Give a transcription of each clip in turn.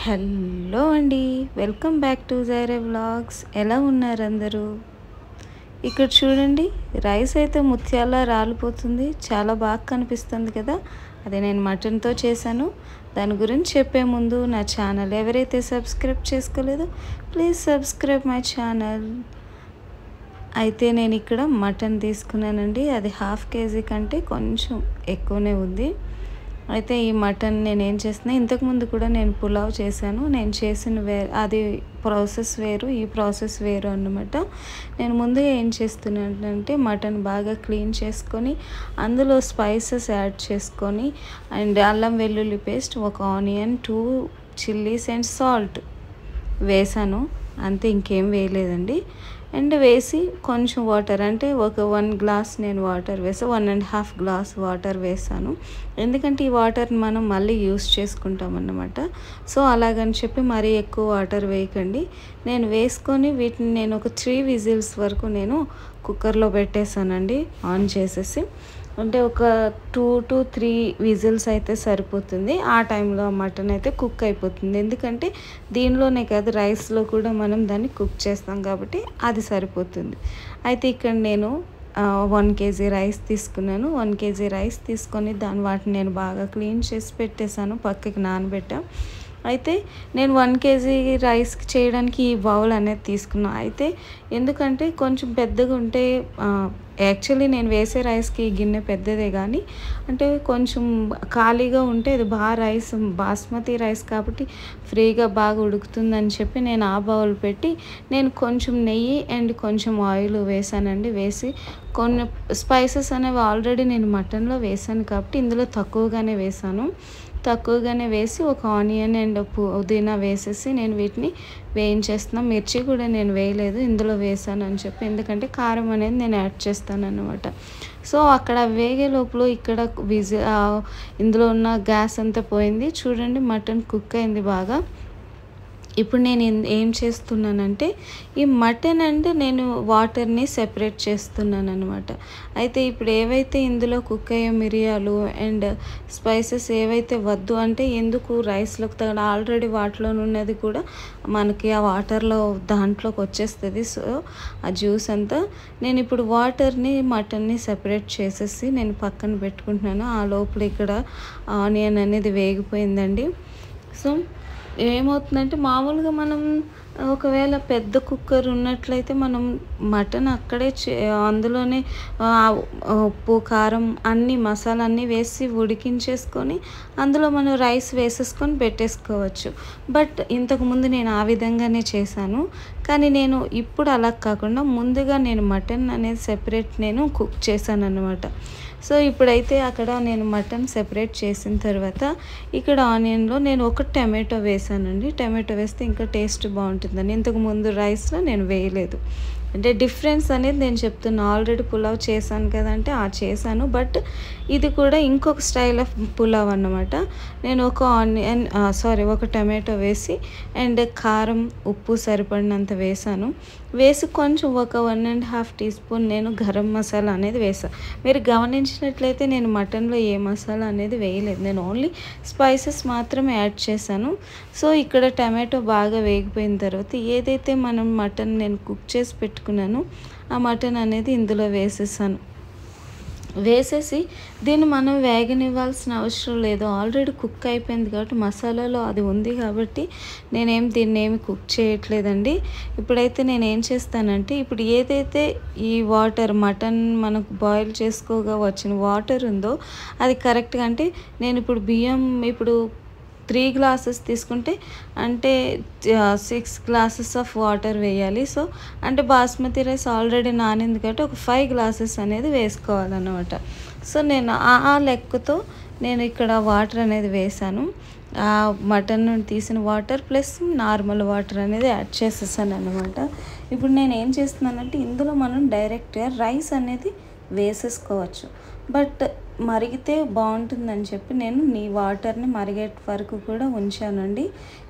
Hello అండి, welcome back to Jireh vlogs. ఎలా ఉన్నారు అందరూ? ఇక్కడ చూడండి, రైస్ అయితే ముత్యాల రాలిపోతుంది. చాలా బాగా కనిపిస్తుంది కదా. అదే నేను మటన్తో చేశాను. దాని గురించి చెప్పే ముందు నా ఛానల్ ఎవరైతే సబ్స్క్రైబ్ చేసుకోలేదో ప్లీజ్ సబ్స్క్రైబ్ మై ఛానల్. అయితే నేను ఇక్కడ మటన్ తీసుకున్నానండి. అది 1/2 kg కంటే కొంచెం ఎక్కువనే ఉంది. అయితే ఈ మటన్ నేను ఏం చేస్తున్నా, ఇంతకుముందు కూడా నేను పులావ్ చేశాను. నేను చేసిన అది ప్రాసెస్ వేరు, ఈ ప్రాసెస్ వేరు అన్నమాట. నేను ముందుగా ఏం చేస్తున్నానంటే మటన్ బాగా క్లీన్ చేసుకొని అందులో స్పైసెస్ యాడ్ చేసుకొని అండ్ అల్లం వెల్లుల్లి పేస్ట్, ఒక ఆనియన్, 2 చిల్లీస్ అండ్ సాల్ట్ వేసాను. అంతే, ఇంకేం వేయలేదండి. అండ్ వేసి కొంచెం వాటర్, అంటే ఒక 1 గ్లాస్ నేను వాటర్ వేసాను, 1.5 గ్లాస్ వాటర్ వేసాను. ఎందుకంటే ఈ వాటర్ మనం మళ్ళీ యూస్ చేసుకుంటాం అన్నమాట. సో అలాగని చెప్పి మరీ ఎక్కువ వాటర్ వేయకండి. నేను వేసుకొని వీటిని నేను ఒక 3 విజిల్స్ వరకు నేను కుక్కర్లో పెట్టేశానండి, ఆన్ చేసేసి. అంటే ఒక 2 to 3 విజిల్స్ అయితే సరిపోతుంది. ఆ టైంలో మటన్ అయితే కుక్ అయిపోతుంది. ఎందుకంటే దీనిలోనే కాదు, రైస్లో కూడా మనం దాన్ని కుక్ చేస్తాం కాబట్టి అది సరిపోతుంది. అయితే ఇక్కడ నేను 1 kg రైస్ తీసుకున్నాను. 1 kg రైస్ తీసుకొని వాటిని నేను బాగా క్లీన్ చేసి పెట్టేశాను, పక్కకి నానబెట్టా. అయితే నేను 1 kg రైస్కి చేయడానికి ఈ బౌల్ అనేది తీసుకున్నాను. అయితే ఎందుకంటే కొంచెం పెద్దగా ఉంటే, యాక్చువల్లీ నేను వేసే రైస్కి ఈ గిన్నె పెద్దదే, కానీ అంటే కొంచెం ఖాళీగా ఉంటే అది బాగా రైస్ బాస్మతి రైస్ కాబట్టి ఫ్రీగా బాగా ఉడుకుతుందని చెప్పి నేను ఆ బౌల్ పెట్టి నేను కొంచెం నెయ్యి అండ్ కొంచెం ఆయిల్ వేసానండి. వేసి కొన్ని స్పైసెస్ అనేవి ఆల్రెడీ నేను మటన్లో వేసాను కాబట్టి ఇందులో తక్కువగానే వేసి ఒక ఆనియన్ అండ్ పుదీనా వేసేసి నేను వీటిని వేయించేస్తున్నాను. మిర్చి కూడా నేను వేయలేదు, ఇందులో వేసాను అని చెప్పి, ఎందుకంటే కారం అనేది నేను యాడ్ చేస్తాను అన్నమాట. సో అక్కడ వేగే లోపల ఇక్కడ ఇందులో ఉన్న గ్యాస్ అంతా పోయింది. చూడండి, మటన్ కుక్ అయింది బాగా. ఇప్పుడు నేను ఏం చేస్తున్నానంటే ఈ మటన్ అండ్ నేను వాటర్ని సెపరేట్ చేస్తున్నాను అనమాట. అయితే ఇప్పుడు ఏవైతే ఇందులో కుక్ అయ్యే మిరియాలు అండ్ స్పైసెస్ ఏవైతే వద్దు, అంటే ఎందుకు రైస్లోకి తగ్గ ఆల్రెడీ వాటిలో ఉన్నది కూడా మనకి ఆ వాటర్లో దాంట్లోకి వచ్చేస్తుంది. సో ఆ జ్యూస్ అంతా నేను ఇప్పుడు వాటర్ని మటన్ని సెపరేట్ చేసేసి నేను పక్కన పెట్టుకుంటున్నాను. ఆ లోపల ఇక్కడ ఆనియన్ అనేది వేగిపోయిందండి. సో ఏమవుతుందంటే, మామూలుగా మనం ఒకవేళ పెద్ద కుక్కర్ ఉన్నట్లయితే మనం మటన్ అక్కడే అందులోనే ఉప్పు, కారం, అన్ని మసాలా అన్నీ వేసి ఉడికించేసుకొని అందులో మనం రైస్ వేసేసుకొని పెట్టేసుకోవచ్చు. బట్ ఇంతకుముందు నేను ఆ విధంగానే చేశాను. కానీ నేను ఇప్పుడు అలా కాకుండా ముందుగా నేను మటన్ అనేది సెపరేట్ నేను కుక్ చేశాను అన్నమాట. సో ఇప్పుడైతే అక్కడ నేను మటన్ సెపరేట్ చేసిన తర్వాత ఇక్కడ ఆనియన్లో నేను ఒక టమాటో వేసానండి. టమాటో వేస్తే ఇంకా టేస్ట్ బాగుంటుందని ఇంతకుముందు రైస్లో నేను వేయలేదు. అంటే డిఫరెన్స్ అనేది నేను చెప్తున్నా. ఆల్రెడీ పులావ్ చేశాను కదంటే చేశాను, బట్ ఇది కూడా ఇంకొక స్టైల్ ఆఫ్ పులావ్ అన్నమాట. నేను ఒక టమాటో వేసి అండ్ కారం, ఉప్పు సరిపడినంత వేసాను. వేసి కొంచెం ఒక 1.5 టీ స్పూన్ నేను గరం మసాలా అనేది వేసాను. మీరు గమనించినట్లయితే నేను మటన్లో ఏ మసాలా అనేది వేయలేదు, నేను ఓన్లీ స్పైసెస్ మాత్రమే యాడ్ చేశాను. సో ఇక్కడ టమాటో బాగా వేగిపోయిన తర్వాత ఏదైతే మనం మటన్ నేను కుక్ చేసి పెట్టుకున్నాను ఆ మటన్ అనేది ఇందులో వేసేసి దీన్ని మనం వేగనివ్వాల్సిన అవసరం లేదు. ఆల్రెడీ కుక్ అయిపోయింది కాబట్టి మసాలాలో అది ఉంది కాబట్టి దీన్ని ఏమి కుక్ చేయట్లేదండి. ఇప్పుడైతే నేను ఏం చేస్తానంటే, ఇప్పుడు ఏదైతే ఈ వాటర్ మటన్ మనకు బాయిల్ చేసుకోగా వచ్చిన వాటర్ ఉందో అది కరెక్ట్గా, అంటే నేను ఇప్పుడు బియ్యం 3 గ్లాసెస్ తీసుకుంటే అంటే 6 గ్లాసెస్ ఆఫ్ వాటర్ వేయాలి. సో అంటే బాస్మతి రైస్ ఆల్రెడీ నానింది కాబట్టి ఒక 5 గ్లాసెస్ అనేది వేసుకోవాలన్నమాట. సో నేను ఆ లెక్కతో నేను ఇక్కడ వాటర్ అనేది వేసాను. మటన్ తీసిన వాటర్ ప్లస్ నార్మల్ వాటర్ అనేది యాడ్ చేసేసాను అన్నమాట. ఇప్పుడు నేను ఏం చేస్తున్నానంటే ఇందులో మనం డైరెక్ట్గా రైస్ అనేది వేసేసుకోవచ్చు. బట్ మరిగితే బాగుంటుందని చెప్పి నేను వాటర్ని మరిగే వరకు కూడా ఉంచానండి.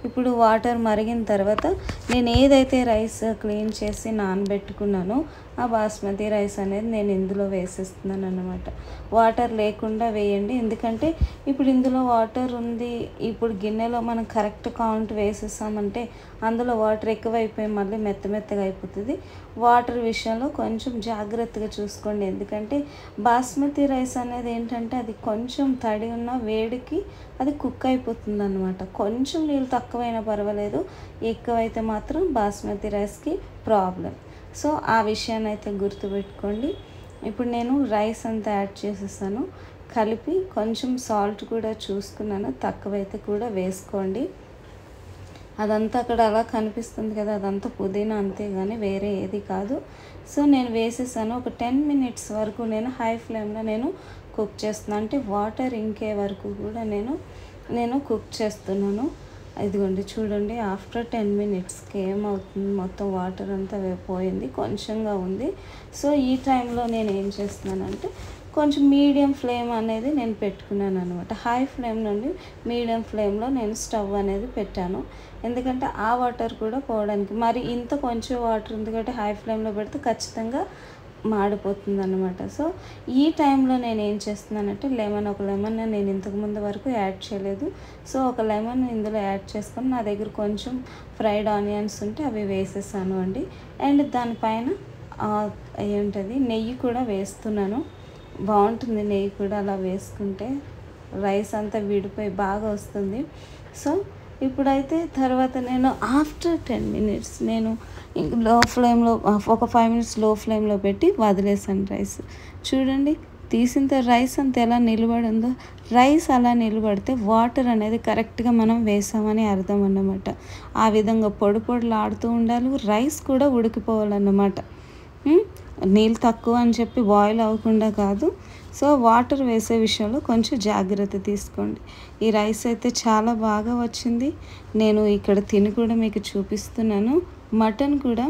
ఇప్పుడు వాటర్ మరిగిన తర్వాత నేను ఏదైతే రైస్ క్లీన్ చేసి నానబెట్టుకున్నానో ఆ బాస్మతి రైస్ అనేది నేను ఇందులో వేసేస్తున్నాను అన్నమాట. వాటర్ లేకుండా వేయండి, ఎందుకంటే ఇప్పుడు ఇందులో వాటర్ ఉంది. ఇప్పుడు గిన్నెలో మనం కరెక్ట్ కౌంట్ వేసేసామంటే అందులో వాటర్ ఎక్కువైపోయి మళ్ళీ మెత్తగా అయిపోతుంది. వాటర్ విషయంలో కొంచెం జాగ్రత్తగా చూసుకోండి, ఎందుకంటే బాస్మతి రైస్ అనేది ఏంటంటే అది కొంచెం తడి ఉన్న వేడికి అది కుక్ అయిపోతుంది అన్నమాట. కొంచెం నీళ్ళు తక్కువైనా పర్వాలేదు, ఎక్కువైతే మాత్రం బాస్మతి రైస్కి ప్రాబ్లం. సో ఆ విషయాన్ని అయితే గుర్తుపెట్టుకోండి. ఇప్పుడు నేను రైస్ అంతా యాడ్ చేసేసాను, కలిపి కొంచెం సాల్ట్ కూడా చూసుకున్నాను, తక్కువైతే కూడా వేసుకోండి. అదంతా అక్కడ అలా కనిపిస్తుంది కదా, అదంతా పుదీనా అంతే, కానీ వేరే ఏది కాదు. సో నేను వేసేసాను. ఒక 10 minutes వరకు నేను హై ఫ్లేమ్లో నేను కుక్ చేస్తున్నాను, అంటే వాటర్ ఇంకే వరకు కూడా నేను కుక్ చేస్తున్నాను. ఇదిగోండి చూడండి, ఆఫ్టర్ 10 minutesకి ఏమవుతుంది, మొత్తం వాటర్ అంతా పోయింది, కొంచెంగా ఉంది. సో ఈ టైంలో నేను ఏం చేస్తున్నానంటే కొంచెం మీడియం ఫ్లేమ్ అనేది నేను పెట్టుకున్నాను అనమాట. హై ఫ్లేమ్ నుండి మీడియం ఫ్లేమ్లో నేను స్టవ్ అనేది పెట్టాను, ఎందుకంటే ఆ వాటర్ కూడా పోవడానికి. మరి ఇంత కొంచెం వాటర్ ఉంది కాబట్టి హై ఫ్లేమ్లో పెడితే ఖచ్చితంగా మాడిపోతుంది అన్నమాట. సో ఈ టైంలో నేను ఏం చేస్తున్నానంటే ఒక లెమన్ నేను ఇంతకుముందు వరకు యాడ్ చేయలేదు. సో ఒక లెమన్ ఇందులో యాడ్ చేసుకొని నా దగ్గర కొంచెం ఫ్రైడ్ ఆనియన్స్ ఉంటే అవి వేసేసాను అండి. అండ్ దానిపైన ఏంటది నెయ్యి కూడా వేస్తున్నాను. బాగుంటుంది నెయ్యి కూడా అలా వేసుకుంటే, రైస్ అంతా విడిపోయి బాగా వస్తుంది. సో ఇప్పుడైతే తర్వాత నేను ఆఫ్టర్ 10 minutes నేను లో ఫ్లేమ్లో ఒక 5 minutes లో ఫ్లేమ్లో పెట్టి వదిలేసాను రైస్. చూడండి, తీసిన రైస్ అంతా ఎలా నిలబడి ఉందో. రైస్ అలా నిలబడితే వాటర్ అనేది కరెక్ట్గా మనం వేసామని అర్థం అన్నమాట. ఆ విధంగా పొడిలాడుతూ ఉండాలి, రైస్ కూడా ఉడికిపోవాలన్నమాట. నీళ్ళు తక్కువ అని చెప్పి బాయిల్ అవ్వకుండా కాదు. సో వాటర్ వేసే విషయంలో కొంచెం జాగ్రత్త తీసుకోండి. ఈ రైస్ అయితే చాలా బాగా వచ్చింది. నేను ఇక్కడ తిని కూడా మీకు చూపిస్తున్నాను. మటన్ కూడా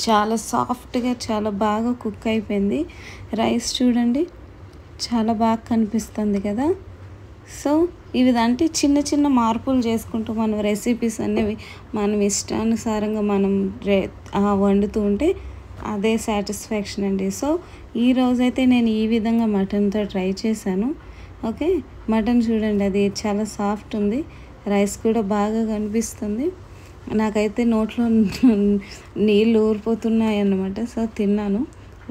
చాలా సాఫ్ట్గా చాలా బాగా కుక్ అయిపోయింది. రైస్ చూడండి చాలా బాగా కనిపిస్తుంది కదా. సో ఇవిదంటే చిన్న మార్పులు చేసుకుంటూ మనం రెసిపీస్ అనేవి మనం ఇష్టానుసారంగా మనం వండుతూ ఉంటే అదే సాటిస్ఫాక్షన్ అండి. సో ఈరోజైతే నేను ఈ విధంగా మటన్తో ట్రై చేశాను. ఓకే, మటన్ చూడండి అది చాలా సాఫ్ట్ ఉంది, రైస్ కూడా బాగా కనిపిస్తుంది. నాకైతే నోట్లో నీళ్ళు ఊరిపోతున్నాయి అన్నమాట. సో తిన్నాను,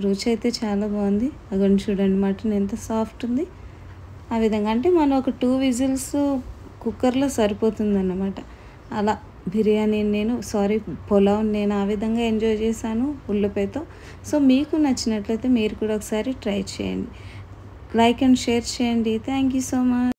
రుచి అయితే చాలా బాగుంది. అగొని చూడండి మటన్ ఎంత సాఫ్ట్ ఉంది. ఆ విధంగా అంటే మనం ఒక 2 whistles కుక్కర్లో సరిపోతుంది అన్నమాట. అలా బిర్యానీ పులావ్ నేను ఆ విధంగా ఎంజాయ్ చేశాను ఉల్లిపాయతో. సో మీకు నచ్చినట్లయితే మీరు కూడా ఒకసారి ట్రై చేయండి, లైక్ అండ్ షేర్ చేయండి. Thank you so much.